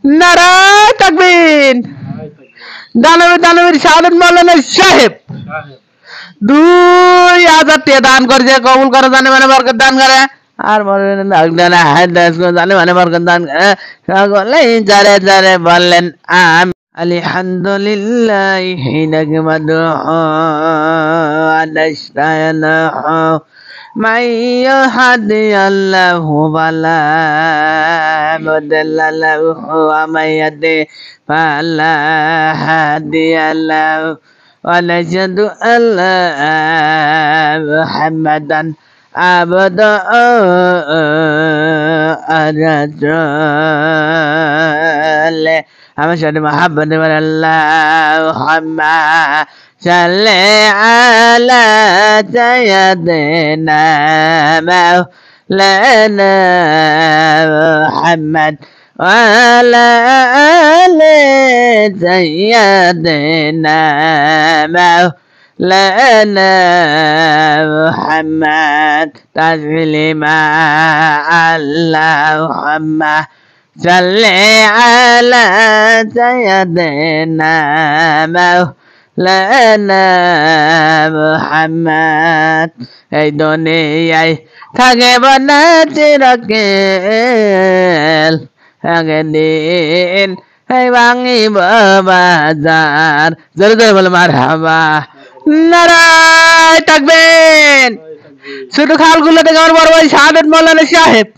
নারায় তাকবীর। দানবীর দানবীর শাহাদাত মাওলানা সাহেব 2000 টাকা দান করেছে, কবুল করে, জানে মানে বরকত দান করে। আর জানে মানে বরকত দান করে। সকলে যারে যারে বললেন আমি আলহামদুলিল্লাহ নাহমাদুহু ওয়া নাস্তাইনুহু মান ইয়াহদিয়াল্লাহু ফালা মুদিল্লা লাহু ওয়া মান ইয়াহদিহি ফালা হাদিয়া লাহু ওয়া নাশহাদু আল্লা মুহাম্মাদান আবদুহু ওয়া রাসূলুহু। আমার সাথে মহাব্বত করে আল্লাহুম্মা সাল্লি আলা সাইয়্যিদিনা মাওলানা মুহাম্মদ ওয়া আলা আলি সাইয়্যিদিনা মাওলানা মুহাম্মদ তাসলিমা। আল্লাহুম্মা সাল্লি আলা সাইয়্যিদিনা মাওলানা মুহাম্মদ। এই দুনিয়ায় থাকিব না চিরকাল, একদিন এই ভাঙিব বাজার। জোরে জোরে বলে মারহাবা। নারায় তাকবীর। ছোট খালগুলো থেকে আমার বড় ভাই শাহাদাত মাওলানা সাহেব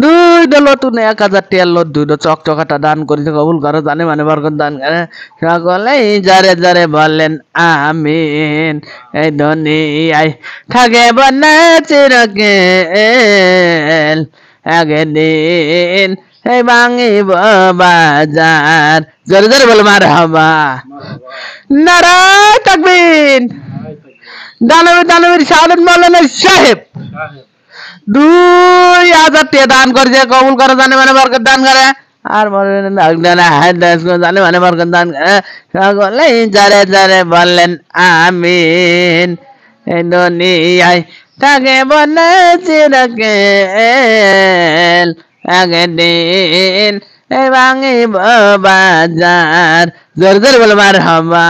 2 নতুন 1000 টাকার লোট 2 চকচকাটা দান করেছে, কবুল করো, জানে মানে বরকত দান করে। সকলেই যারে যারে বললেন আমিন। এই দুনিয়ায় থাকিব না চিরকাল, একদিন এই ভাঙিব বাজার। জোরে জোরে বলে মারহাবা। নারায় তাকবীর। দানবীর দানবীর শাহাদাত মাওলানা সাহেব 2000 টাকা দান করেছে, কবুল করে, জানে মানে বরকত দান করে। আর জানে মানে বরকত দান করে। সকলেই যারে যারে বললেন আমিন। এই দুনিয়ায় থাকিব না চিরকাল, একদিন এই ভাঙিব বাজার। জোরে জোরে বলে মারহাবা।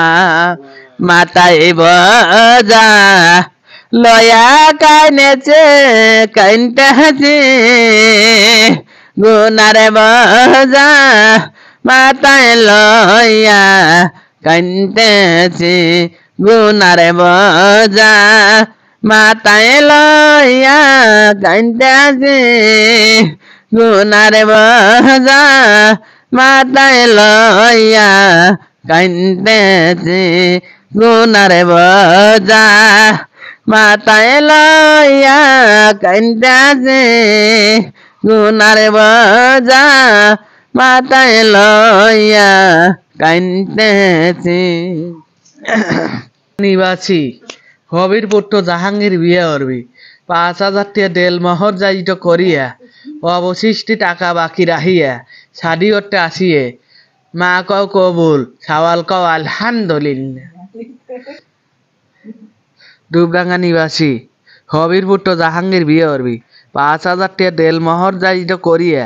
মাথায় বোঝা লয়া কাইনেছে কাইনটাছে, গুনার বোঝা মাথায় লয়া কাইনতেছে, গুনার বোঝা মাথায় লয়া কাইনতেছে, গুনার বোঝা মাথায় লয়া কাইনতেছে, গুনার বোঝা মাথায় লয়া কাইনতেছে, গুনার বোঝা মাথায় লয়া কাইনতেছে। নিবাসী হবিরপুর তো জাহাঙ্গীর বিয়ে করবি, 5000 টাকা দেল মহর যাইত করিয়া অবশিষ্ট টাকা বাকি রাখিয়া শাদি করতে আসিয়ে মা কও কবুল, সাওয়াল কও আলহামদুলিল্লাহ। দুবরাঙ্গা নিবাসী হবিরপুর তো জাহাঙ্গীর বিয়ে করবি, 5000 টাকা দেল মহর যাইত করিয়া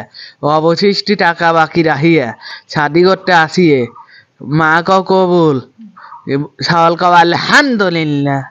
অবশিষ্ট টাকা বাকি রাখিয়া শাদি করতে আসিয়ে মা কও কবুল, সাওয়াল কও আলহামদুলিল্লাহ।